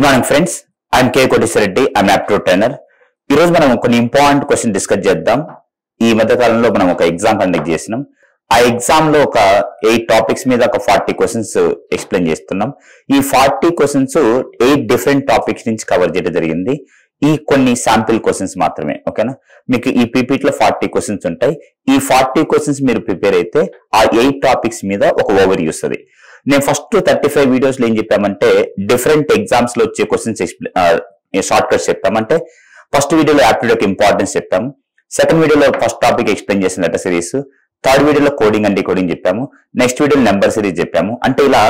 Morning friends, I'm K Koteswara Reddy. I'm aptitude trainer. ఈ రోజు మనం కొన్ని ఇంపార్టెంట్ క్వశ్చన్ డిస్కస్ చేద్దాం. ఈ మధ్య కాలంలో మనం ఒక ఎగ్జామ్ కండక్ట్ చేసినాం. ఆ ఎగ్జామ్ లో ఒక 8 టాపిక్స్ మీద ఒక 40 క్వశ్చన్స్ ఎక్స్ప్లెయిన్ చేస్తున్నాం. ఈ 40 క్వశ్చన్స్ 8 డిఫరెంట్ టాపిక్స్ నుంచి కవర్ చేయడం జరిగింది. ఈ కొన్ని శాంపిల్ క్వశ్చన్స్ మాత్రమే. ఓకేనా? మీకు ఈ పీపీటీ లో 40 క్వశ్చన్స్ ఉంటాయి. ఈ 40 క్వశ్చన్స్ మీరు ప్రిపేర్ అయితే ఆ 8 టాపిక్స్ మీద ఒక ఓవర్ వ్యూ వస్తుంది. నేను ఫస్ట్ 35 వీడియోస్ లో ఏం చెప్పామంటే డిఫరెంట్ ఎగ్జామ్స్ లో వచ్చే క్వశ్చన్స్ షార్ట్ కట్స్ చెప్పామంటే ఫస్ట్ వీడియోలో యాప్టిట్యూడ్ ఇంపార్టెన్స్ చెప్పాము. సెకండ్ వీడియోలో ఫస్ట్ టాపిక్ ఎక్స్ప్లెయిన్ చేసిన లెటర్ సిరీస్, థర్డ్ వీడియోలో కోడింగ్ అండ్ డీకోడింగ్ చెప్పాము. నెక్స్ట్ వీడియోలో నెంబర్ సిరీస్ చెప్పాము. అంటే ఇలా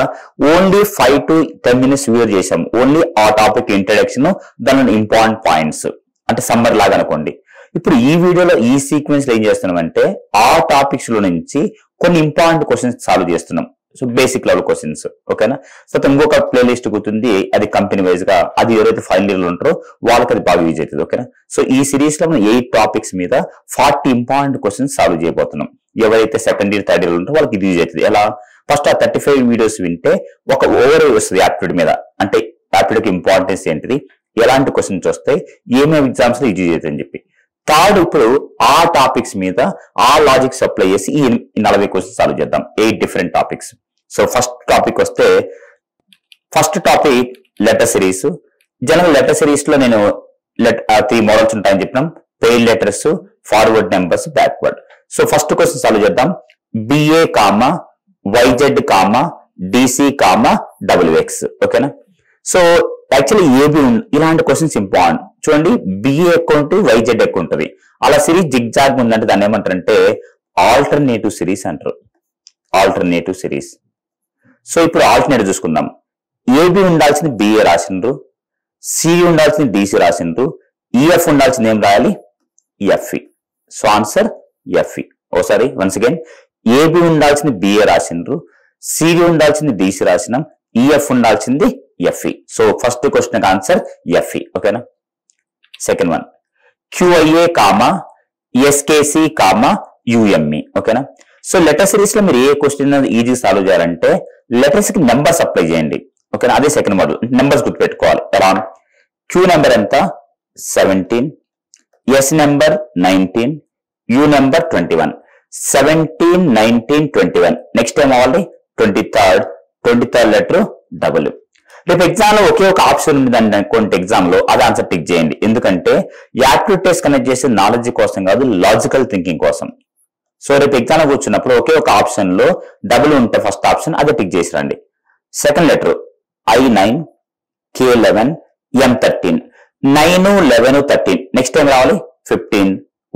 ఓన్లీ 5 to 10 minutes వీడియో చేసాము. ఓన్లీ ఆ టాపిక్ ఇంట్రడక్షన్, దాని ఇంపార్టెంట్ పాయింట్స్, అంటే సమ్మర్ లాగా అనుకోండి. ఇప్పుడు ఈ వీడియోలో ఈ సీక్వెన్స్ లో ఏం చేస్తున్నామంటే ఆ టాపిక్స్ లో నుంచి కొన్ని ఇంపార్టెంట్ క్వశ్చన్స్ సాల్వ్ చేస్తున్నాం. So basic level questions. ఓకేనా? సో ఇంకొక ప్లేలిస్ట్ గుర్తుంది, అది కంపెనీ వైజ్ గా, అది ఎవరైతే ఫైనల్ ఇయర్ లో ఉంటారో వాళ్ళకి అది బాగా యూజ్ అవుతుంది. ఓకేనా? సో ఈ సిరీస్ లో మనం 8 టాపిక్స్ మీద 40 ఇంపార్టెంట్ క్వశ్చన్స్ సాల్వ్ చేయబోతున్నాం. ఎవరైతే సెకండ్ ఇయర్ థర్డ్ ఇయర్ ఉంటారో వాళ్ళకి ఇది యూజ్ అవుతుంది. ఎలా? ఫస్ట్ ఆ 35 వీడియోస్ వింటే ఒక ఓవర్ వస్తుంది యాప్టిట్యూడ్ మీద. అంటే యాప్టిట్యూడ్ ఇంపార్టెన్స్ ఏంటిది, ఎలాంటి క్వశ్చన్స్ వస్తాయి, ఏమేమి ఎగ్జామ్స్ లో యూజ్ అవుతుంది అని చెప్పి. థర్డ్, ఇప్పుడు ఆ టాపిక్స్ మీద ఆ లాజిక్స్ అప్లై చేసి ఈ 40 క్వశ్చన్స్ సాల్వ్ చేద్దాం. 8 different topics. So first topic వస్తే, first topic letter series. General letter series లో నేను 3 మోడల్స్ ఉంటాయని చెప్పినాం: paid letters, forward numbers, backward. So first question solve చేద్దాం. BA comma YZ comma DC comma WX. ఓకేనా? So actually AB ఇలాంటి questions important. చూడండి, BA ఎక్కువ ఉంటుంది, వైజెడ్ ఎక్కువ ఉంటుంది. అలా సిరీస్ జిగ్ జాగ్ ఉందంటే దాన్ని ఏమంటారంటే ఆల్టర్నేటివ్ సిరీస్ అంటారు. Alternative series. సో ఇప్పుడు ఆల్టర్నేటివ్ చూసుకుందాం. ఏబి ఉండాల్సింది బిఏ రాసిండ్రు, సి ఉండాల్సింది డిసి రాసిండ్రు, ఈఎఫ్ ఉండాల్సింది ఏం రాయాలి? ఎఫ్ఈ. So answer FE. ఓసారి వన్స్ అగైన్, ఏబి ఉండాల్సింది బిఏ రాసిండ్రు, సిడి ఉండాల్సింది డిసి రాసినాం, ఈఎఫ్ ఉండాల్సింది FE. So first question answer FE. ఓకేనా? Second one, QIA comma SKC comma UME. ఓకేనా? సో లెటర్ సిరీస్ లో మీరు ఏ క్వశ్చన్ ఈజీ సాల్వ్ చేయాలంటే లెటర్స్ కి నెంబర్స్ అప్లై చేయండి. ఓకేనా? అదే సెకండ్ మోడల్. నెంబర్స్ గుర్తుపెట్టుకోవాలి. ఎలా? క్యూ నెంబర్ ఎంత? 17, S number 19, U number 21. 17, 19, 21. Next ఏం అవ్వాలి? 23rd letter double. రేపు ఎగ్జామ్ లో ఒకే ఒక ఆప్షన్ ఉంది అనుకోండి ఎగ్జామ్ లో, అది ఆన్సర్ టిక్ చేయండి. ఎందుకంటే యాప్టిట్యూడ్ టెస్ట్ కనెక్ట్ చేసే నాలెడ్జ్ కోసం కాదు, లాజికల్ థింకింగ్ కోసం. సో రేపు ఎగ్జామ్ లో కూర్చున్నప్పుడు ఒకే ఒక ఆప్షన్ లో డబుల్ ఉంటే ఫస్ట్ ఆప్షన్ అదే టిక్ చేసి రండి. Second letter I9, K11, M13. 9, 11, 13. Next ఏం రావాలి? 15,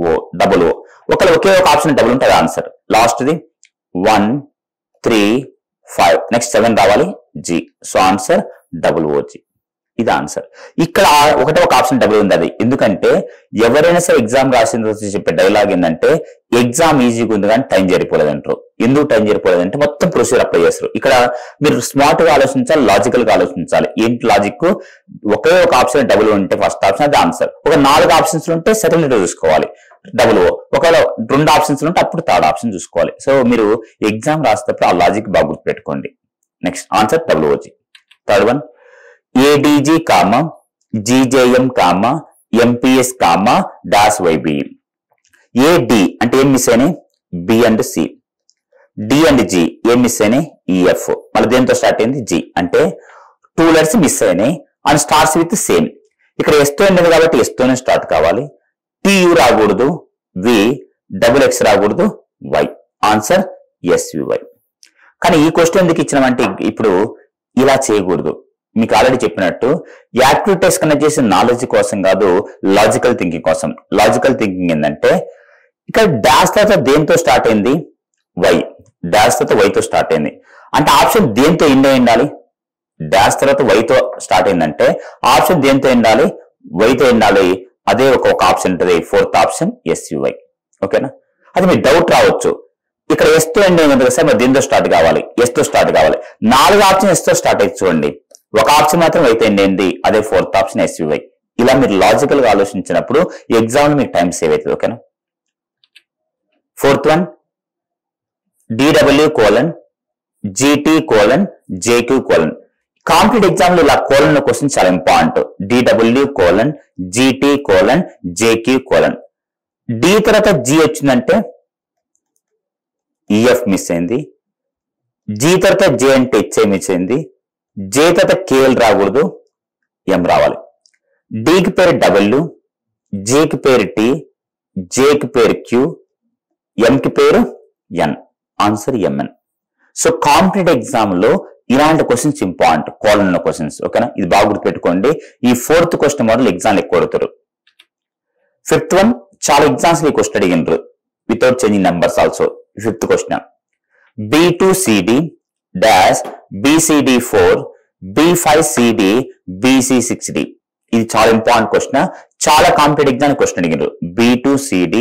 O, డబుల్ O. ఒకవేళ ఒకే ఒక ఆప్షన్ డబుల్ ఉంటే అది ఆన్సర్. లాస్ట్ది 1, 3, 5. నెక్స్ట్ 7 రావాలి, G. So answer OG. ఇది ఆన్సర్. ఇక్కడ ఒకటే ఒక ఆప్షన్ డబుల్ ఉంది. అది ఎందుకంటే ఎవరైనా సరే ఎగ్జామ్ రాసిన రోజు చెప్పే డైలాగ్ ఏంటంటే ఎగ్జామ్ ఈజీగా ఉంది కానీ టైం జరిపోలేదంటారు. ఎందుకు టైం జరిపోలేదంటే మొత్తం ప్రొసీజర్ అప్లై చేస్తారు. ఇక్కడ మీరు స్మార్ట్ గా ఆలోచించాలి, లాజికల్ గా ఆలోచించాలి. ఏంటి లాజిక్? ఒకే ఒక ఆప్షన్ డబుల్ ఉంటే ఫస్ట్ ఆప్షన్ అది ఆన్సర్. ఒక 4 ఆప్షన్స్ ఉంటే సెకండ్ లెటర్ చూసుకోవాలి, డబుల్ O. ఒకవేళ 2 ఆప్షన్స్ ఉంటే అప్పుడు థర్డ్ ఆప్షన్ చూసుకోవాలి. సో మీరు ఎగ్జామ్ రాసేటప్పుడు ఆ లాజిక్ బాగా గుర్తుపెట్టుకోండి. Next answer OG. Third one, ADG comma GJM comma MPS comma dash YBE. AD అంటే ఏం మిస్ అయినాయి? B and C. D and G ఏం మిస్ అయినాయి? ఈఎఫ్. మళ్ళీ దేంతో స్టార్ట్ అయింది? జి. అంటే 2 letters మిస్ అయినాయి అండ్ స్టార్ట్స్ విత్ సేమ్. ఇక్కడ ఎస్ తో ఉండేది కాబట్టి ఎస్ తోనే స్టార్ట్ కావాలి. టియు రాకూడదు, వి, WX రాకూడదు, వై. Answer SUY. కానీ ఈ క్వశ్చన్ ఎందుకు ఇచ్చినామంటే ఇప్పుడు ఇలా చేయకూడదు. మీకు ఆల్రెడీ చెప్పినట్టు యాక్టివ్ టెస్ట్ కనెక్ట్ చేసే నాలెడ్జ్ కోసం కాదు, లాజికల్ థింకింగ్ కోసం. లాజికల్ థింకింగ్ ఏంటంటే ఇక్కడ డాష్ తర్వాత దేంతో స్టార్ట్ అయింది? వై. డాష్ తర్వాత వైతో స్టార్ట్ అయింది అంటే ఆప్షన్ దేంతో ఎండ్ అయి ఉండాలి? డాష్ తర్వాత వైతో స్టార్ట్ అయిందంటే ఆప్షన్ దేంతో ఎండాలి? వైతో ఎండాలి. అదే ఒక ఆప్షన్ ఉంటుంది, 4th ఆప్షన్ SUY. ఓకేనా? అది మీకు డౌట్ రావచ్చు, ఇక్కడ ఎస్ తో ఎండ్ అయింది కదా సార్, మరి దేంతో స్టార్ట్ కావాలి? ఎస్ తో స్టార్ట్ కావాలి. 4 ఆప్షన్ ఎస్ తో స్టార్ట్ అయ్యి చూడండి, ఒక ఆప్షన్ మాత్రం అయితే ఏంటి? అదే 4th ఆప్షన్ SUY. ఇలా మీరు లాజికల్ గా ఆలోచించినప్పుడు ఎగ్జామ్ లో మీకు టైం సేవ్ అవుతుంది. ఓకేనా? 4th one, DW: GT: JQ: competitive exam లో ఇలా కోలన్ క్వశ్చన్ చాలా important. DW colon GT colon JQ colon. D తర్వాత G వచ్చిందంటే EF మిస్ అయింది. G తర్వాత J అంటే HI మిస్ అయింది. J తర్వాత KL రాకూడదు, M రావాలి. D కి పేరు W, J కి పేరు T, J కి పేరు Q, M కి పేరు N. Answer MN. So competitive exam లో ఇలాంటి క్వశ్చన్స్ ఇంపార్టెంట్, కోలన్ క్వశ్చన్స్. ఓకేనా, ఇది బాగా గుర్తుపెట్టుకోండి. ఈ 4th క్వశ్చన్ మోడల్ ఎగ్జామ్ ఎక్కువ అడుగుతారు. 5th వన్ చాలా ఎగ్జామ్స్ ఈ క్వశ్చన్ అడిగినారు without changing numbers also. 5th question B2CD dash BCD4 B5CD BC6D. ఇది చాలా ఇంపార్టెంట్ క్వశ్చన్, చాలా కాంపిటేటివ్ ఎగ్జామ్ క్వశ్చన్ అడిగినారు. B2CD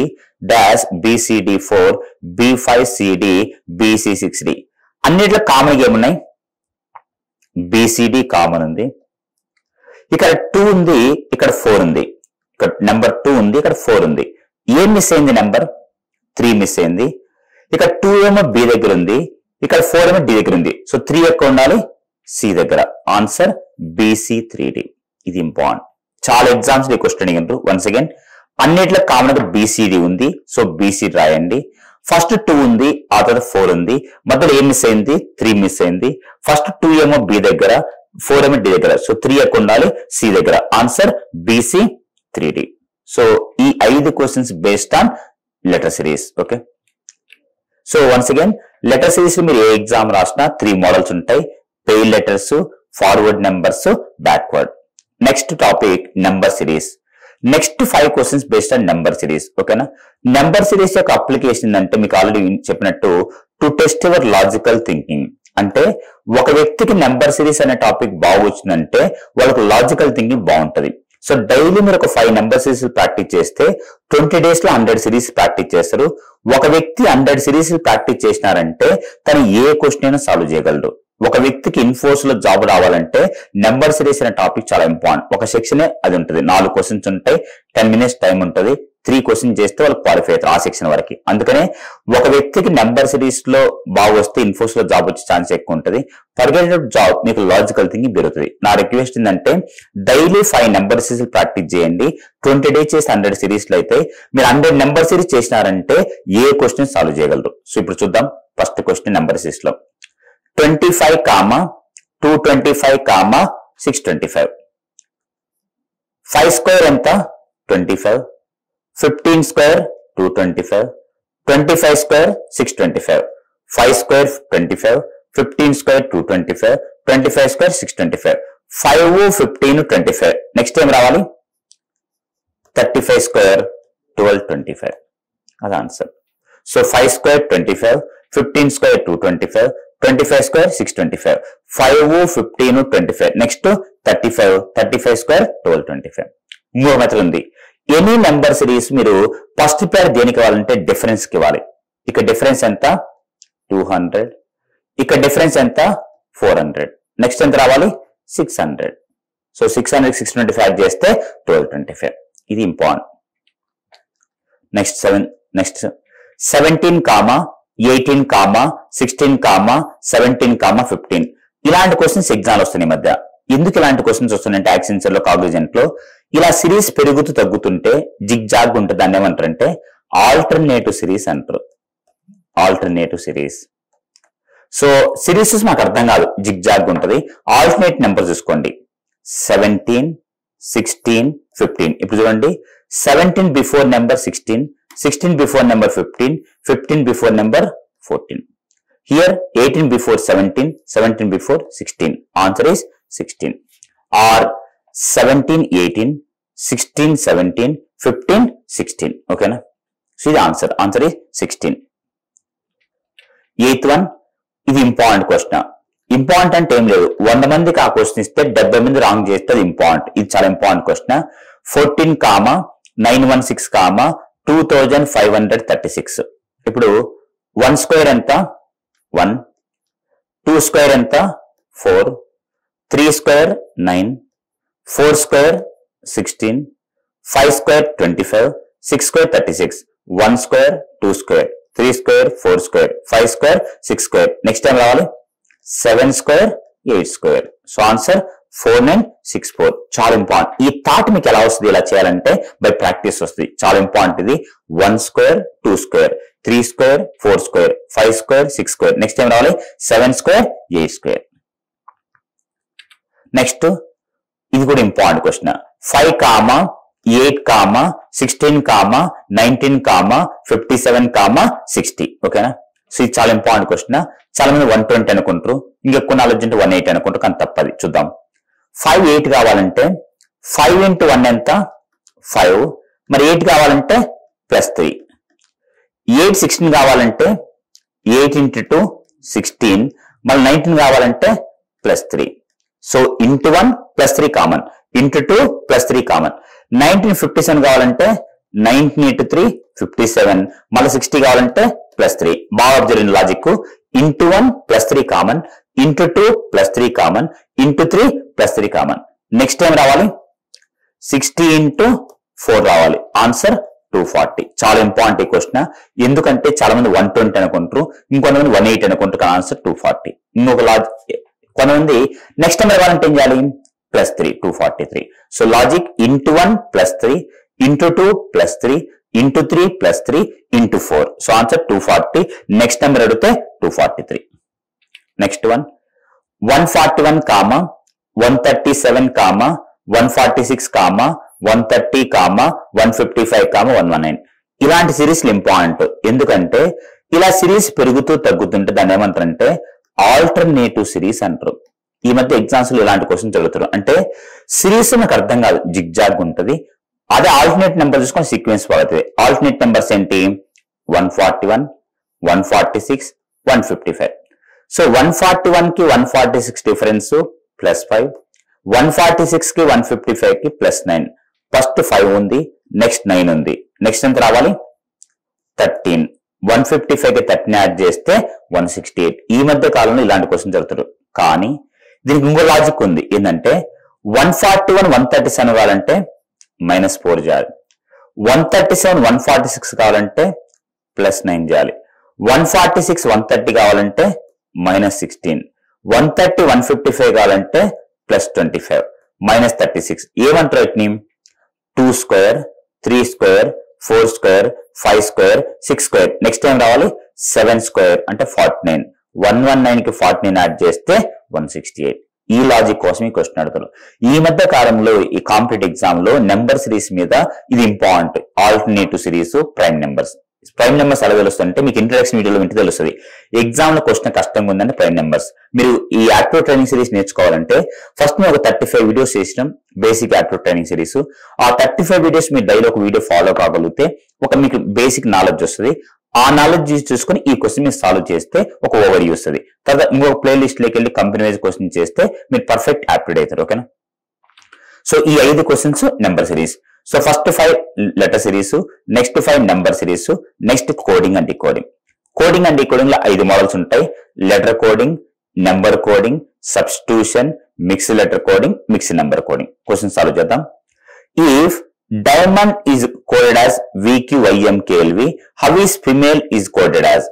dash BCD4 B5CD BC6D. అన్నిట్లో కామన్ గా ఏమున్నాయి? BCD కామన్ ఉంది, ఇక్కడ 2 ఉంది, ఇక్కడ 4 ఉంది. ఇక్కడ నెంబర్ 2 ఉంది, ఇక్కడ 4 ఉంది. ఏం మిస్ అయింది? నెంబర్ 3 మిస్ అయింది. ఇక్కడ 2 ఏమో B దగ్గర ఉంది, ఇక్కడ 4 ఏమో D దగ్గర ఉంది. సో 3 ఎక్కడ ఉండాలి? C దగ్గర. Answer BC3D. ఇది ఇంపార్టెంట్, చాలా ఎగ్జామ్స్ ఈ క్వశ్చన్ అడిగినారు. వన్స్ అగైన్ అన్నిట్లో కామన్ గా BCD ఉంది, సో BC రాయండి. ఫస్ట్ 2 ఉంది, ఆ తర్వాత 4 ఉంది, మధ్యలో ఏం మిస్ అయింది? 3 మిస్ అయింది. ఫస్ట్ 2 ఏమో B దగ్గర, 4 ఏమో D దగ్గర. సో 3 ఎక్కడ ఉండాలి? C దగ్గర. Answer BC3D. సో ఈ 5 questions based on letter series. Okay, so once again letter series మీరు ఏ ఎగ్జామ్ రాసినా 3 మోడల్స్ ఉంటాయి: pair letters, forward numbers, backward. Next topic number series. Next 5 questions based on number series. ఓకేనా, number series యొక్క application అంటే మీకు already చెప్పినట్టు to test your logical thinking. అంటే ఒక వ్యక్తికి నెంబర్ సిరీస్ అనే టాపిక్ బాగా వచ్చిందంటే వాళ్ళకి లాజికల్ థింకింగ్ బాగుంటది. సో డైలీ మీరు ఒక 5 నెంబర్ సిరీస్ ప్రాక్టీస్ చేస్తే 20 days లో 100 సిరీస్ ప్రాక్టీస్ చేస్తారు. ఒక వ్యక్తి 100 సిరీస్ ప్రాక్టీస్ చేసినారంటే తను ఏ క్వశ్చన్ అయినా సాల్వ్ చేయగలడు. ఒక వ్యక్తికి ఇన్ఫోర్స్ లో జాబ్ రావాలంటే నెంబర్ సిరీస్ అనే టాపిక్ చాలా ఇంపార్టెంట్. ఒక సెక్షనే అది ఉంటుంది, 4 క్వశ్చన్స్ ఉంటాయి, 10 minutes టైం ఉంటుంది. 3 క్వశ్చన్స్ చేస్తే వాళ్ళు క్వాలిఫై అవుతారు ఆ సెక్షన్ వరకు. అందుకనే ఒక వ్యక్తికి నెంబర్ సిరీస్ లో బాగా వస్తే ఇన్ఫోర్స్ లో జాబ్ వచ్చే ఛాన్స్ ఎక్కువ ఉంటుంది. పర్గెటెడ్ జాబ్ మీకు లాజికల్ థింకింగ్ పెరుగుతుంది. నా రిక్వెస్ట్ ఏంటంటే డైలీ 5 నెంబర్ సిరీస్ ప్రాక్టీస్ చేయండి. 20 days చేసి 100 సిరీస్లు అయితే మీరు 100 నెంబర్ సిరీస్ చేసినారంటే ఏ క్వశ్చన్ సాల్వ్ చేయగలరు. సో ఇప్పుడు చూద్దాం ఫస్ట్ క్వశ్చన్ నెంబర్ సిరీస్ లో. 25, 225, 625. 5 square ఎంత? 25. 15 square 225. 25 square 625. 5 square 25. 15 square 225. 25 square 625. 5, 15, 25. Next ఏం రావాలి? 35 square 1225. అది answer. So 5 square 25. 15 square 225. 25 square 625. 5, 15, 25. Next 35. 35 square 1225. 3 method ఉంది. ఎనీ నెంబర్ సిరీస్ మీరు ఫస్ట్ పేర్ దేనికి ఇవ్వాలంటే డిఫరెన్స్ కి ఇవ్వాలి. ఇక్కడ డిఫరెన్స్ ఎంత? 200. ఇక్కడ డిఫరెన్స్ ఎంత? 400. నెక్స్ట్ ఎంత రావాలి? 600. సో 600 625 చేస్తే 1225. ఇది ఇంపార్టెంట్. నెక్స్ట్ 17, 18, 16, 17, 15. ఇలాంటి క్వశ్చన్స్ ఎగ్జామ్ వస్తున్నాయి ఈ మధ్య. ఎందుకు ఇలాంటి క్వశ్చన్స్ వస్తున్నాయంటే యాక్సెంచర్ లో, కాగ్నిజెంట్ లో ఇలా సిరీస్ పెరుగుతూ తగ్గుతుంటే జిగ్ జాగ్ ఉంటుంది. దాన్ని ఏమంటారంటే ఆల్టర్నేటివ్ సిరీస్ అంటారు. Alternative series. సో సిరీస్ మాకు అర్థం కాదు, జిగ్ జాగ్ ఉంటుంది. ఆల్టర్నేట్ నెంబర్ చూసుకోండి. 17, 16, 15. ఇప్పుడు చూడండి, 17 before number 16, 16 before number 15, 15 before number 14. Here 18 before 17, 17 before 16. Answer is 16. Or 17, 18, 16, 17, 15, 16. Okay na? So the answer. Answer is 16. 8th one. ఇది important question. Important అంటే ఏం లేదు, 100 మందికి ఆ క్వశ్చన్ ఇస్తే 70 మంది రాంగ్ చేస్తే అది ఇంపార్టెంట్. ఇది చాలా ఇంపార్టెంట్ క్వశ్చన్. 14, 916, 2536. ఇప్పుడు 1 square ఎంత? 1. 2 square ఎంత? 4. 3 square 9. 4 square 16. 5 square 25. 6 square 36. 1 square 2 square. 3 square 4 square. 5 square 6 square. Next time రావాలి 7 square 8 స్క్వేర్. So answer 4964. చాలా ఇంపార్టెంట్. ఈ థాట్ మీకు ఎలా వస్తుంది ఇలా చేయాలంటే బై ప్రాక్టీస్ వస్తుంది. చాలా ఇంపార్టెంట్ ఇది. 1 square 2 square 3 square 4 square 5 square 6 square. Next ఏం రావాలి? 7 స్క్వేర్ 8 స్క్వేర్. నెక్స్ట్ ఇది కూడా important question. 5 comma 8 comma 16 comma 19 comma 57 comma 60. ఓకేనా? సో ఇది చాలా ఇంపార్టెంట్ క్వశ్చన్. చాలా మంది 120 అనుకుంటారు, ఇంకెక్కువ నాలెడ్జ్ అంటే 180 అనుకుంటారు, కానీ తప్పది. చూద్దాం. 5 8 కావాలంటే 5 into 1 ఎంత? 5. మరి 8 కావాలంటే +3. 8 16 కావాలంటే 8 into 2 16. మళ్ళీ 19 కావాలంటే +3. So into 1 +3 common, into 2 +3 common. 19 57 కావాలంటే 19 into 3 57. మళ్ళీ 60 కావాలంటే +3. బాగా జరిగిన logic. Into 1 +3 common, into 2 +3 common, into 3 +3 common. Next ఏం రావాలి? 60 into 4 రావాలి. ఆన్సర్ 240. చాలా ఇంపార్టెంట్ ఈ క్వశ్చన్. ఎందుకంటే చాలా మంది 120 అనుకుంటారు, ఇంకొంతమంది 180 అనుకుంటారు, కానీ ఆన్సర్ 240. ఇంకొక లాజిక్ కొంతమంది నెక్స్ట్ నెంబర్ కావాలంటే ఏం చేయాలి? +3 243. So logic into 1 +3, into 2 +3, into 3 +3, into 4. So answer 240. Next number అడిగితే 243. Next one 141 comma 137 comma 146 comma 130 comma 155 comma 119. ఇలాంటి సిరీస్లు ఇంపార్టెంట్. ఎందుకంటే ఇలా సిరీస్ పెరుగుతూ తగ్గుతుంటే దాన్ని ఏమంటారంటే ఆల్టర్నేటివ్ సిరీస్ అంటారు. ఈ మధ్య ఎగ్జామ్స్ లో ఇలాంటి క్వశ్చన్ జరుగుతారు. అంటే సిరీస్ నాకు అర్థం కాదు, జిగ్జాగ్ ఉంటుంది. అదే ఆల్టర్నేట్ నెంబర్ చూసుకొని సీక్వెన్స్ పడుతుంది. ఆల్టర్నేట్ నెంబర్స్ ఏంటి? 141, 146, 155. సో 141 కి 146 డిఫరెన్స్ +5, 146 కి 155 కి +9. ఫస్ట్ 5 ఉంది, నెక్స్ట్ 9 ఉంది. నెక్స్ట్ ఎంత రావాలి? 13. 155 కి 13 యాడ్ చేస్తే 168. ఈ మధ్య కాలంలో ఇలాంటి క్వశ్చన్ జరుగుతారు. కానీ దీనికి ఇంకో లాజిక్ ఉంది. ఏంటంటే 141 137 కావాలంటే -4 చేయాలి. 137 146 కావాలంటే +9 చేయాలి. 146 130 కావాలంటే -16. 130 155 కావాలంటే +25 -36. ఏమంటారు వీటిని? 2 square 3 square 4 square 5 square 6 square. Next time రావాలి 7 స్క్వేర్ అంటే 49. 119 కి 49 యాడ్ చేస్తే 168. ఈ లాజిక్ కోసం ఈ క్వశ్చన్ అడుగుతారు. ఈ మధ్య కాలంలో ఈ కాంపిటేటివ్ ఎగ్జామ్ లో నెంబర్ సిరీస్ మీద ఇది important. Alternative series, prime numbers. Prime numbers ఎలా తెలుస్తుందంటే మీకు ఇంట్రడక్షన్ వీడియోలో వింటే తెలుస్తుంది. ఎగ్జామ్ లో క్వశ్చన్ కష్టంగా ఉందంటే ప్రైమ్ నెంబర్స్. మీరు ఈ యాక్టివ్ ట్రైనింగ్ సిరీస్ నేర్చుకోవాలంటే ఫస్ట్ మేము ఒక 35 వీడియోస్ చేసినాం బేసిక్ యాక్టివ్ ట్రైనింగ్ సిరీస్. ఆ 35 వీడియోస్ మీరు డైలీ ఒక వీడియో ఫాలో కాగలిగితే ఒక మీకు బేసిక్ నాలెడ్జ్ వస్తుంది. ఆ నాలెడ్జ్ చూసుకుని ఈ క్వశ్చన్ మీరు సాల్వ్ చేస్తే ఒక ఓవర్ వ్యూ వస్తుంది. తర్వాత ఇంకొక ప్లేలిస్ట్ లోకి వెళ్ళి కంపెనీ వైజ్ క్వశ్చన్ చేస్తే మీరు పర్ఫెక్ట్ యాప్టిడ్ అవుతారు. ఓకేనా? సో ఈ 5 questions number series. So first 5 letter series, next 5 number series, next coding and decoding. Coding and decoding లో 5 మోడల్స్ ఉంటాయి. Letter coding, number coding, substitution, mix letter coding, mix number coding. Question solve చేద్దాం. If diamond is coded as VQYMKLV, how is female is coded as?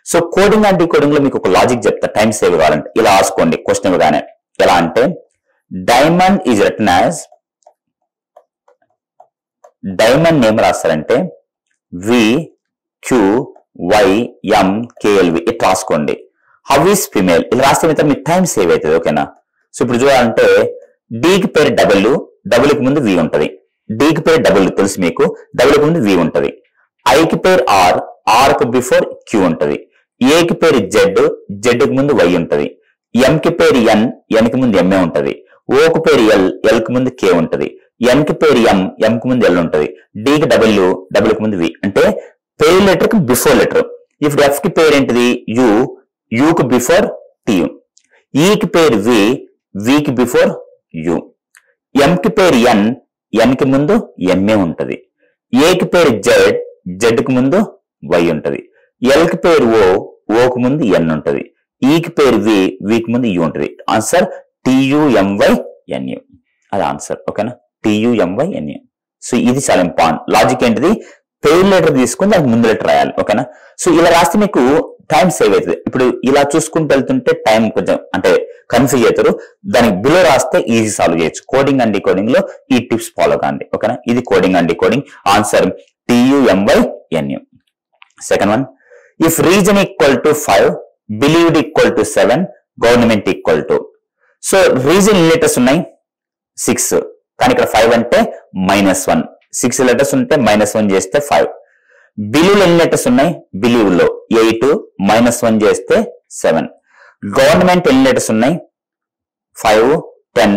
So coding and decoding లో మీకు ఒక logic చెప్తా, time save కావాలంటే ఇలా రాసుకోండి question ఇవ్వగానే. ఎలా అంటే diamond is written as, diamond name రాస్తారంటే VQYMKLV ఇట్లా రాసుకోండి. హౌ ఈస్ ఫిమేల్ ఇలా రాస్తే మీద మీ టైం సేవ్ అవుతుంది. ఓకేనా? సో ఇప్పుడు చూడాలంటే డీకి పేరు డబుల్ కి ముందు వి ఉంటది. డీకి పేరు డబుల్ తెలుసు మీకు, డబుల్ కి ముందు వి ఉంటది. ఐకి పేరు ఆర్ కి బిఫోర్ క్యూ ఉంటది. ఏకి పేరు జెడ్ కి ముందు వై ఉంటది. ఎం కి పేరు ఎన్ కి ముందు ఎంఏ ఉంటది. ఓకి పేరు ఎల్ కి ముందు కే ఉంటది. ఎన్ కి పేరు ఎం కి ముందు ఎల్ ఉంటది. డికి డబుల్ కి ముందు వి. అంటే పేరు లెటర్ కి బిఫోర్ లెటర్. ఇప్పుడు ఎఫ్ కి పేరు ఏంటిది? యూ కి బిఫోర్ టి. ఈ కి పేరు వి కి బిఫోర్ యు. ఎం కి పేరు ఎన్ కి ముందు ఎంఏ ఉంటది. ఏ కి పేరు జెడ్ కి ముందు వై ఉంటది. ఎల్ కి పేరు ఓ కి ముందు ఎన్ ఉంటది. ఈ కి పేరు వి కి ముందు యు ఉంటది. Answer TUMYNU. అది ఆన్సర్. ఓకేనా? TUMYNU. సో ఇది చాలా ఇంపార్టెంట్ లాజిక్. ఏంటిది? పేరు లెటర్ తీసుకుని దానికి ముందు లెటర్ రాయాలి. ఓకేనా? సో ఇలా రాస్తే మీకు టైం సేవ్ అవుతుంది. ఇప్పుడు ఇలా చూసుకుంటూ వెళ్తుంటే టైం కొంచెం అంటే కన్ఫ్యూజ్ అవుతారు. దానికి బిలో రాస్తే ఈజీ సాల్వ్ చేయొచ్చు. కోడింగ్ అండ్ డికోడింగ్ లో ఈ టిప్స్ ఫాలో కాండి. ఓకేనా, ఇది coding and decoding. Answer TUMYNU. Second one, if reason equal to 5, believed equal to 7, government equal to. So reason ఎన్ని లెటర్స్ ఉన్నాయి? 6. కానీ ఇక్కడ 5 అంటే -1. 6 లెటర్స్ ఉంటే -1 చేస్తే 5. బిలీవ్ ఎన్ని లెటర్స్ ఉన్నాయి? బిలీవ్ లో 8, -1 చేస్తే 7. గవర్నమెంట్ ఎన్ని లెటర్స్ ఉన్నాయి? 5, 10,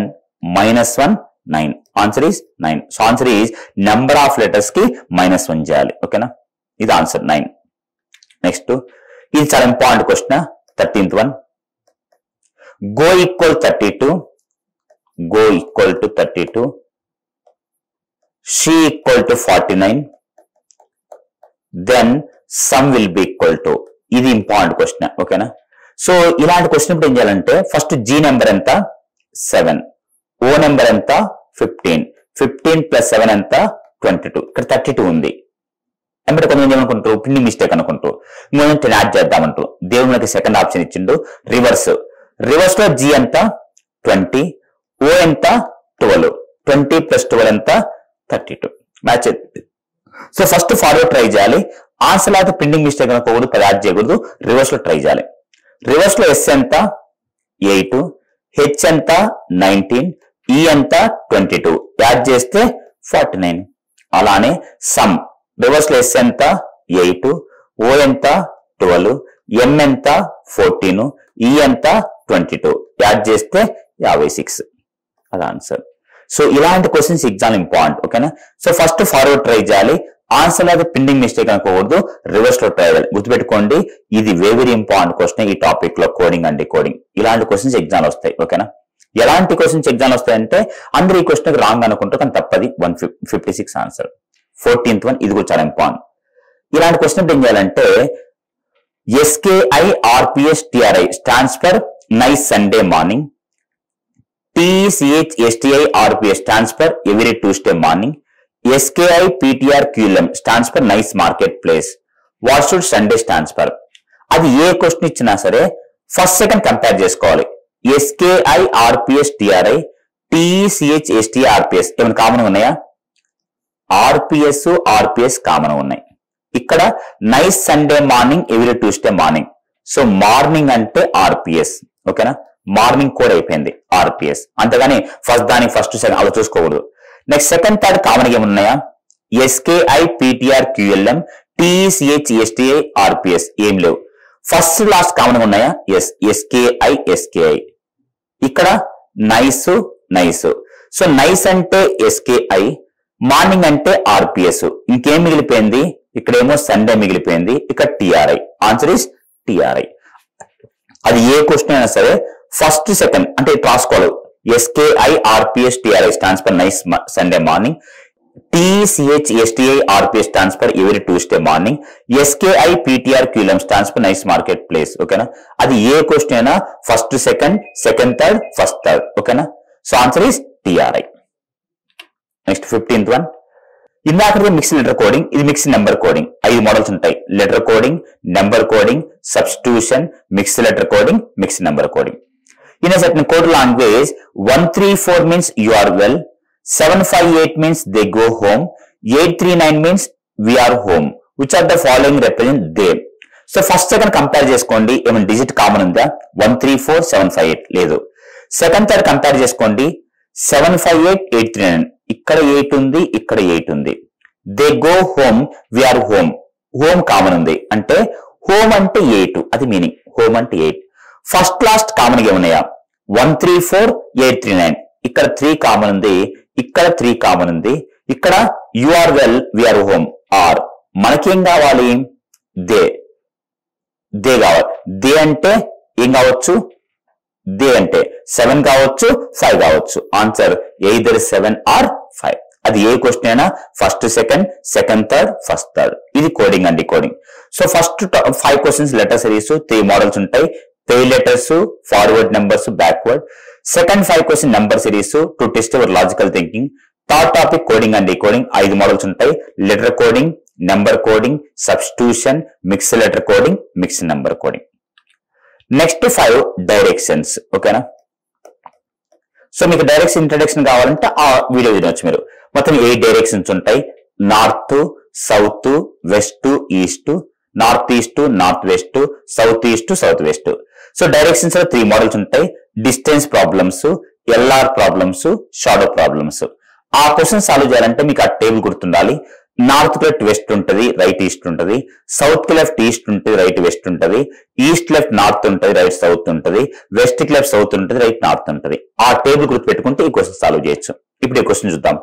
-1, 9. Answer is 9. So answer is number of letters కి -1 చేయాలి. ఓకేనా, ఇది ఆన్సర్ 9. నెక్స్ట్, ఇది చాలా important question. 13th one, go equal 32, go equal to 32, she equal to 49, then sum will be equal to. ఇది ఇంపార్టెంట్ క్వశ్చన్. ఓకేనా, so ఇలాంటి question ఇప్పుడు ఏం చేయాలంటే ఫస్ట్ G నెంబర్ ఎంత? 7. O నెంబర్ ఎంత? 15. 15 + 7 ఎంత? 22. ఇక్కడ 32 ఉంది. అంటే కొంతమంది ఏమనుకుంటారు, పిన్ని మిస్టేక్ అనుకుంటారు. ఇంకొంచెం యాడ్ చేద్దామంటారు. దేవుడు మనకి సెకండ్ ఆప్షన్ ఇచ్చిండు, రివర్స్. రివర్స్ లో G ఎంత? 20. O ఎంత? 12. 20 + 12 ఎంత? 32. మ్యాచ్ అవుతుంది. సో ఫస్ట్ ఫార్వర్డ్ ట్రై చేయాలి. ఆన్సర్ అయితే ప్రింటింగ్ మిస్టేక్ అనుకోకూడదు, యాడ్ చేయకూడదు. రివర్స్ లో ట్రై చేయాలి. రివర్స్ లో S ఎంత? 8. H ఎంత? 19. E ఎంత? 22. యాడ్ చేస్తే 49. అలానే సమ్ రివర్స్ లో S ఎంత? 8. O ఎంత? 12. M ఎంత? 14. E ఎంత? 22. యాడ్ చేస్తే 56. అది ఆన్సర్. సో ఇలాంటి క్వశ్చన్స్ ఎగ్జామ్ ఇంపార్టెంట్. ఓకేనా, సో ఫస్ట్ ఫార్వర్డ్ ట్రై చేయాలి. ఆన్సర్ అయితే ప్రింటింగ్ మిస్టేక్ అనుకోకూడదు, రివర్స్ లో ట్రై చేయాలి. గుర్తుపెట్టుకోండి, ఇది వెరీ ఇంపార్టెంట్ క్వశ్చన్ ఈ టాపిక్ లో, కోడింగ్ అండ్ డికోడింగ్. ఇలాంటి క్వశ్చన్స్ ఎగ్జామ్ వస్తాయి. ఓకేనా, ఎలాంటి క్వశ్చన్స్ ఎగ్జామ్ వస్తాయంటే అందరూ ఈ క్వశ్చన్ రాంగ్ అనుకుంటారు, కానీ తప్పది. 156 ఆన్సర్. 14th వన్, ఇది కూడా చాలా ఇంపార్టెంట్. ఇలాంటి క్వశ్చన్ ఏం చేయాలంటే SKIRPSTRI stands for nice Sunday morning. TCHSTIRPS stands for every Tuesday morning. SKIPTRQLM stands for nice marketplace. What should Sunday stands for? అది ఏ క్వశ్చన్ ఇచ్చినా సరే ఫస్ట్ సెకండ్ కంపేర్ చేసుకోవాలి. SKIRPSTRI, TCHSTIRPS ఏమైనా కామన్ ఉన్నాయా? RPS కామన్ ఉన్నాయి. ఇక్కడ nice Sunday morning, every Tuesday morning. So morning అంటే RPS. ఓకేనా, మార్నింగ్ కోడ్ అయిపోయింది RPS. అంతేగాని ఫస్ట్ సెకండ్ అలా చూసుకోకూడదు. నెక్స్ట్ సెకండ్ థర్డ్ కామన్ ఏమున్నాయా? SKIPTRQLM, TCHSTIRPS ఏం లేవు. ఫస్ట్ లాస్ట్ కామన్ ఉన్నాయా? SKI. ఇక్కడ నైస్. సో నైస్ అంటే SKI, మార్నింగ్ అంటే RPS. ఇంకేం మిగిలిపోయింది? ఇక్కడేమో సండే మిగిలిపోయింది. ఇక్కడ TRI. Answer is TRI. అది ఏ క్వశ్చన్ అయినా సరే ఫస్ట్ సెకండ్ అంటే రాసుకోవాలి. SKIRPSTRI stands for nice Sunday morning. TCHSTIRPS stands for every Tuesday morning. SKIPTRQLM stands for nice market place. ఓకేనా, అది ఏ క్వశ్చన్ అయినా first second, second third, first third. ఓకేనా, సో ఆన్సర్ ఈస్ TRI. నెక్స్ట్ 15th one, ఇందాక mixed letter coding, ఇది mixed number coding. 5 models ఉంటాయి. Letter coding, number coding, substitution, mixed letter coding, mixed number coding. In a certain code language, 134 means you are well, 758 means they go home, 839 means we are home. Which are the following represent they? So first second compare చేసుకోండి. ఏమైనా digit common ఉందా? 134, 758 లేదు. Second third compare చేసుకోండి. 758, 839. ఇక్కడ 8 ఉంది, ఇక్కడ 8 ఉంది. They go home, we are home. Home common ఉంది అంటే హోమ్ అంటే 8, అది మీనింగ్. హోమ్ అంటే 8. ఫస్ట్ లాస్ట్ కామన్ గా ఉన్నాయా? 134, 839. ఇక్కడ 3 కామన్ ఉంది, ఇక్కడ 3 కామన్ ఉంది. ఇక్కడ you are well, we are home. Are మనకేం కావాలి? దే కావాలి. దే అంటే ఏం కావచ్చు? దే అంటే 7 కావచ్చు, 5 కావచ్చు. Answer either 7 or 5. అది ఏ క్వశ్చన్ అయినా first second, second third, first third. ఇది coding and decoding. So first 5 questions letter series, 3 models ఉంటాయి. Pair letters, forward numbers, backward. Second 5 question number series to test your logical thinking. Third topic coding and decoding. 5 models ఉంటాయి. Letter coding, number coding, substitution, mixed letter coding, mixed number coding. Next 5 directions. ఓకేనా, so మీకు direction introduction కావాలంటే ఆ video వినొచ్చు మీరు. మొత్తం 8 directions ఉంటాయి. North, south, west, east, north east, north west, south east, south west. So directions లో 3 models ఉంటాయి. Distance problems, LR problems, shadow problems. ఆ క్వశ్చన్ సాల్వ్ చేయాలంటే మీకు ఆ టేబుల్ గుర్తుండాలి. నార్త్ కి లెఫ్ట్ వెస్ట్ ఉంటుంది, రైట్ ఈస్ట్ ఉంటుంది. సౌత్ కి లెఫ్ట్ ఈస్ట్ ఉంటుంది, రైట్ వెస్ట్ ఉంటుంది. ఈస్ట్ లెఫ్ట్ నార్త్ ఉంటుంది, రైట్ సౌత్ ఉంటుంది. వెస్ట్ కి లెఫ్ట్ సౌత్ ఉంటుంది, రైట్ నార్త్ ఉంటుంది. ఆ టేబుల్ గుర్తు పెట్టుకుంటే ఈ క్వశ్చన్ సాల్వ్ చేయొచ్చు. ఇప్పుడు ఈ క్వశ్చన్ చూద్దాం.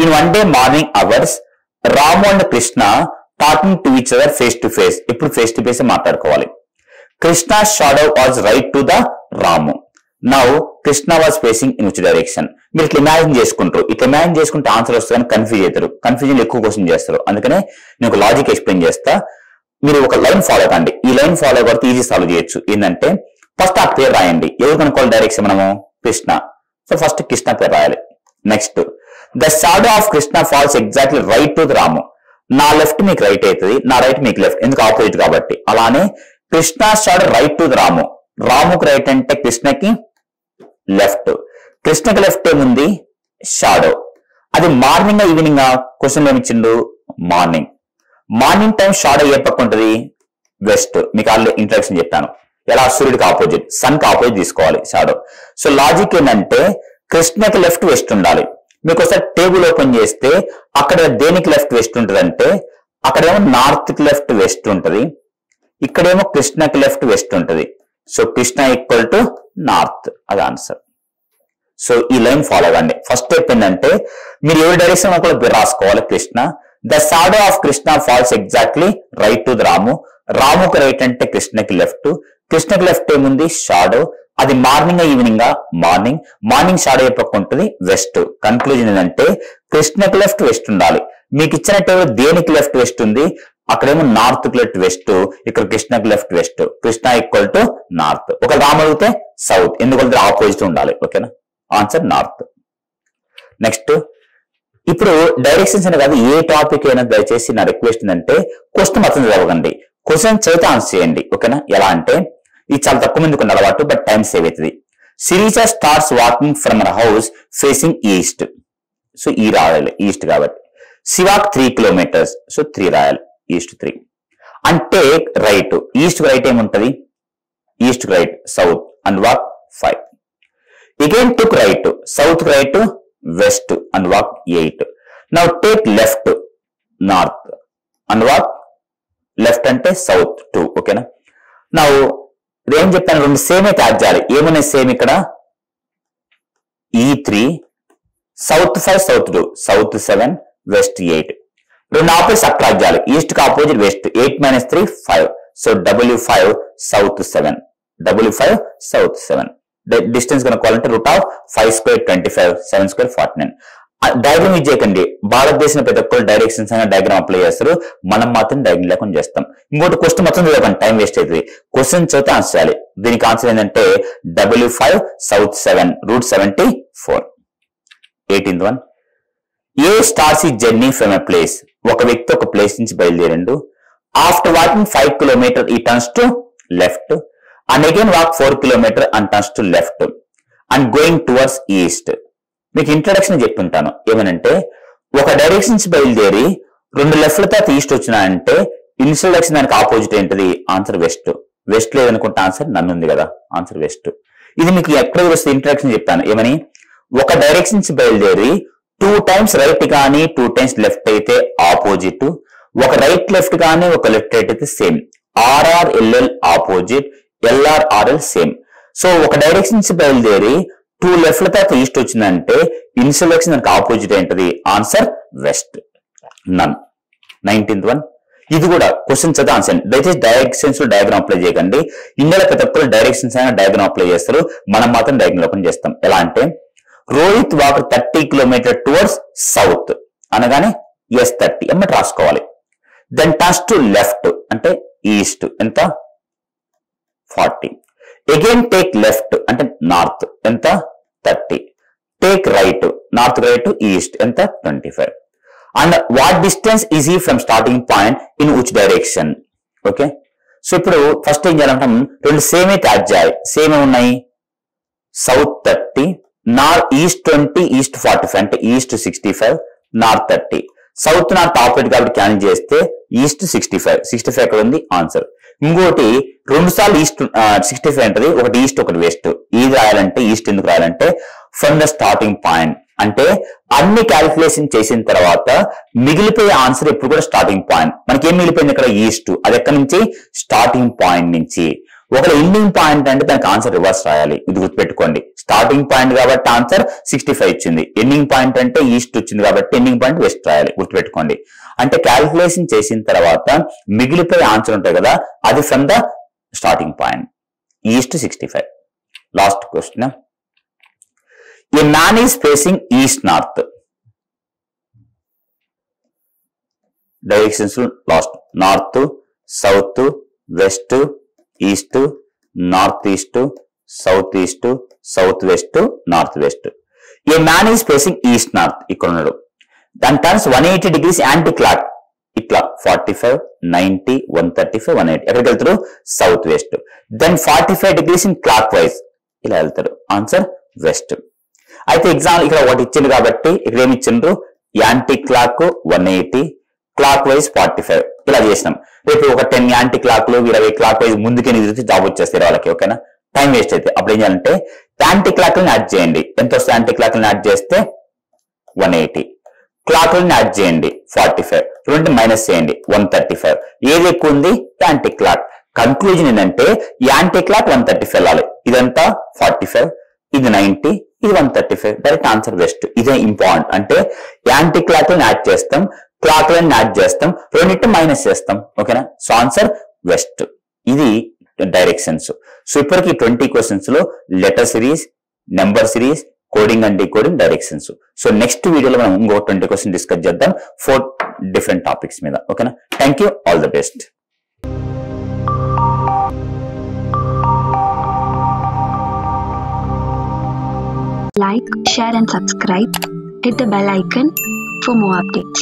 In one day morning hours Ramu and Krishna talking to each other face to face. ఇప్పుడు ఫేస్ టు ఫేస్ మాట్లాడుకోవాలి. Krishna shadow was right to the Ramu. Now Krishna was facing in which direction. మీరు ఇట్లా imagine చేసుకుంటారు. ఇట్లా imagine చేసుకుంటే answer వస్తుందని confuse అవుతారు. Confusion ఎక్కువ క్వశ్చన్ చేస్తారు. అందుకనే నేను ఒక లాజిక్ ఎక్స్ప్లెయిన్ చేస్తా. మీరు ఒక లైన్ ఫాలో కండి. ఈ లైన్ ఫాలో కాబట్టి ఈజీ సాల్వ్ చేయొచ్చు. ఏంటంటే ఫస్ట్ ఆ పేరు రాయండి. ఎవరు కనుక్కోవాలి డైరెక్షన్ మనము? కృష్ణ. సో ఫస్ట్ కృష్ణ పేరు రాయాలి. Next the shadow of Krishna falls exactly right to the Ramu. నా లెఫ్ట్ మీకు రైట్ అవుతుంది, నా రైట్ మీకు లెఫ్ట్, ఎందుకు ఆపోజిట్ కాబట్టి. అలానే Krishna shadow right to the Ramu. రాముకు రైట్ అంటే కృష్ణకి లెఫ్ట్. కృష్ణకి లెఫ్ట్ ఏముంది? షాడో. అది మార్నింగ్ ఈవినింగ్ క్వశ్చన్ లో ఇచ్చిండు మార్నింగ్. మార్నింగ్ టైం షాడో ఏ పక్క ఉంటుంది? వెస్ట్. మీకు ఆల్రెడీ ఇంట్రడక్షన్ చెప్పాను. ఎలా? సూర్యుడికి ఆపోజిట్, సన్ కి ఆపోజిట్ తీసుకోవాలి షాడో. సో లాజిక్ ఏంటంటే కృష్ణకి లెఫ్ట్ వెస్ట్ ఉండాలి. మీకు ఒకసారి టేబుల్ ఓపెన్ చేస్తే అక్కడ దేనికి లెఫ్ట్ వెస్ట్ ఉంటుంది అంటే అక్కడేమో నార్త్ కి లెఫ్ట్ వెస్ట్ ఉంటుంది, ఇక్కడేమో కృష్ణకి లెఫ్ట్ వెస్ట్ ఉంటుంది. So Krishna equal to north, అది ఆన్సర్. సో ఈ లైన్ ఫాలో అవ్వండి. ఫస్ట్ స్టెప్ ఏంటంటే మీరు ఏ డైరెక్షన్ కూడా రాసుకోవాలి. Krishna the shadow of Krishna falls exactly right to the Ramu. రాముకు రైట్ అంటే కృష్ణకి లెఫ్ట్. కృష్ణకి లెఫ్ట్ ఏముంది? షాడో. అది morning evening? Morning. Morning shadow ఏ పక్క ఉంటుంది? వెస్ట్. కన్క్లూజన్ ఏంటంటే కృష్ణకి లెఫ్ట్ వెస్ట్ ఉండాలి. మీకు ఇచ్చిన టేబుల్ దేనికి లెఫ్ట్ వెస్ట్ ఉంది? అక్కడేమో నార్త్ కి లెఫ్ట్ వెస్ట్, ఇక్కడ కృష్ణకి left west. Krishna equal to north. ఒక రాము అడిగితే సౌత్, ఎందుకంటే ఆపోజిట్ ఉండాలి. ఓకేనా? Answer north. నెక్స్ట్ ఇప్పుడు డైరెక్షన్స్ అనే కాదు, ఏ టాపిక్ అయినా దయచేసి నా రిక్వెస్ట్ ఏంటంటే క్వశ్చన్ మొత్తం చదవకండి. క్వశ్చన్ చదివితే ఆన్సర్ చేయండి. ఓకేనా? ఎలా అంటే ఇది చాలా తక్కువ మందికి ఉన్న అలవాటు, బట్ టైం సేవ్ అవుతుంది. Sirija starts walking from our house facing east. So ఈ రాయాలి, ఈస్ట్ కాబట్టి. శివాక్ 3 kilometers. సో 3 రాయాలి, east 3. And take right. East right ఏముంటది? East right south and walk 5. Again took right, south right west and walk 8. Now take left north and walk left అంటే south 2. ఓకేనా? Now ఏం చెప్పాను? 2 same అయితే add చేయాలి. ఏమనే same ఇక్కడ? E3 south 5 south 2, south 7 west 8. 2 opposite subtract చేయాలి. East కి opposite west. 8 - 3 5. So W5 south 7, W5 south 7. Distance కనుక్కోవాలంటే √5² 25, 7² 49. డయాగ్రామ్ యూజ్ చేయకండి. భారతదేశం ప్రతి ఒక్కరు డైరెక్షన్స్ అయినా డయాగ్రామ్ అప్లై చేస్తారు. మనం మాత్రం డయాగ్రామ్ లేకుండా చేస్తాం. ఇంకోటి క్వశ్చన్ మొత్తం చదవకండి, టైం వేస్ట్ అవుతుంది. క్వశ్చన్ చదివితే ఆన్సర్ చేయాలి. దీనికి ఆన్సర్ ఏంటంటే W5 సౌత్ 7, √74. 18th one. ఏ స్టార్ట్స్ ఈ జర్నీ ఫ్రమ్ ఎ ప్లేస్. ఒక వ్యక్తి ఒక ప్లేస్ నుంచి బయలుదేరిండు. ఆఫ్టర్ వాకింగ్ 5 kilometers ఈ turns to left and again walk 4 kilometers and turns to left and going towards east. మీకు ఇంట్రడక్షన్ చెప్తుంటాను. ఏమనంటే ఒక డైరెక్షన్ నుంచి బయలుదేరి 2 లెఫ్ట్ తర్వాత ఈస్ట్ వచ్చినాయంటే ఇనిషియల్ డైరెక్షన్ దానికి ఆపోజిట్ ఏంటిది? Answer west. వెస్ట్ లేదనుకుంటే ఆన్సర్ నన్ను ఉంది కదా, ఆన్సర్ వెస్ట్. ఇది మీకు ఎక్కడ వస్తే ఇంట్రడక్షన్ చెప్తాను. ఏమని? ఒక డైరెక్షన్ నుంచి బయలుదేరి 2 times రైట్ కానీ 2 times లెఫ్ట్ అయితే ఆపోజిట్. ఒక రైట్ లెఫ్ట్ కానీ ఒక లెఫ్ట్ రైట్ అయితే same. RRLL opposite, LRRL same. So ఒక డైరెక్షన్ నుంచి బయలుదేరి 2 లెఫ్ట్ తర్వాత ఈస్ట్ వచ్చిందంటే ఇనిషియల్ డైరెక్షన్ దానికి ఆపోజిట్ ఏంటది? Answer west. నన్. 19th one. ఇది కూడా క్వశ్చన్ చదివి ఆన్సర్. దయచేసి డైరెక్షన్స్ లో డయాగ్రామ్ అప్లై చేయకండి. ఇండియాలో ప్రతి ఒక్కరు డైరెక్షన్స్ అయినా డయాగ్రామ్ అప్లై చేస్తారు. మనం మాత్రం డయాగ్రామ్ ఓపెన్ చేస్తాం. ఎలా అంటే Rohit walk 30 kilometers towards south అనగానే S30 ఎమ్మటి రాసుకోవాలి. దెన్ టర్న్స్ టు లెఫ్ట్ అంటే ఈస్ట్ ఎంత? 40. అగైన్ టేక్ లెఫ్ట్ అంటే నార్త్ ఎంత? 30. Take right, north right east ఎంత? 25. అండ్ వాట్ డిస్టెన్స్ ఈజ్ ఈ from starting point in which direction? Okay. So ఇప్పుడు first ఏం చేయాలంటాం? 2 సేమ్ అయితే యాడ్ చేయాలి. సేమ్ ఉన్నాయి. సౌత్ 30, ఈస్ట్ 20 ఈస్ట్ 45 అంటే east 65 north 30 south north opposite కాబట్టి క్యాన్సిల్ చేస్తే ఈస్ట్ 65 ఎక్కడ ఉంది ఆన్సర్. ఇంకోటి 2 సార్లు ఈస్ట్ 65 ఉంటుంది, ఒకటి ఈస్ట్ ఒకటి వెస్ట్. ఇది రాయాలంటే ఈస్ట్ ఎందుకు రాయాలంటే ఫ్రమ్ ద స్టార్టింగ్ పాయింట్ అంటే అన్ని క్యాలిక్యులేషన్ చేసిన తర్వాత మిగిలిపోయే ఆన్సర్ ఎప్పుడు కూడా స్టార్టింగ్ పాయింట్. మనకి ఏం మిగిలిపోయింది ఇక్కడ ఈస్ట్, అది ఎక్కడి నుంచి స్టార్టింగ్ పాయింట్ నుంచి. ఒకవేళ ఎండింగ్ పాయింట్ అంటే దానికి ఆన్సర్ రివర్స్ రాయాలి, ఇది గుర్తుపెట్టుకోండి. స్టార్టింగ్ పాయింట్ కాబట్టి ఆన్సర్ 65 ఇచ్చింది, ఎండింగ్ పాయింట్ అంటే ఈస్ట్ వచ్చింది కాబట్టి ఎండింగ్ పాయింట్ వెస్ట్ రాయాలి, గుర్తుపెట్టుకోండి. అంటే క్యాలిక్యులేషన్ చేసిన తర్వాత మిగిలిపోయే ఆన్సర్ ఉంటాయి కదా, అది from the starting point east 65. Last question. A man is facing east north. Directions last north, south, west, east, north east, south east, south west, north west. A man is facing east north ఇక్కడ ఉన్నాడు. దాని turns 180 degrees anti clock, ఇట్లా 45, 90, 135, 180 ఎక్కడికి వెళ్తారు south west. Then 45 degrees in clockwise ఇలా వెళ్తారు, answer west. అయితే example ఇక్కడ ఒకటి ఇచ్చింది కాబట్టి ఇక్కడ ఏమి ఇచ్చిండ్రు యాంటీ క్లాక్ 180, క్లాక్ వైజ్ 45 ఇలా చేసినాం. రేపు ఒక 10 యాంటీ క్లాక్లు 20 క్లాక్ వైజ్ ముందుకే నిలిచి జాబ్ వచ్చేస్తారు వాళ్ళకి, ఓకేనా. టైం వేస్ట్ అయితే అప్పుడు ఏం చేయాలంటే యాంటీ క్లాక్లను యాడ్ చేయండి. ఎంత వస్తుంది యాంటీ క్లాక్లను యాడ్ చేస్తే 180, క్లాక్లను యాడ్ చేయండి 45, రెండు మైనస్ చేయండి 135. ఏది ఎక్కువ ఉంది యాంటీ క్లాక్. కన్క్లూజన్ ఏంటంటే యాంటీ క్లాక్ 135 వెళ్ళాలి. ఇదంతా 45, ఇది 90, ఇది 135. Direct answer west. ఇదే ఇంపార్టెంట్. అంటే యాంటీ క్లాక్లను యాడ్ చేస్తాం, క్లాక్లను యాడ్ చేస్తాం, రెండింటి మైనస్ చేస్తాం, ఓకేనా. So answer west. ఇది డైరెక్షన్స్. సో ఇప్పటికి 20 క్వశ్చన్స్ లో letter series, number series, coding and decoding, directions. So next వీడియోలో మనం ఇంకో 20 క్వశ్చన్ డిస్కస్ చేద్దాం 4 డిఫరెంట్ టాపిక్స్ మీద, ఓకేనా. Thank you, all the best. Like, share and subscribe. Hit the bell icon for more updates.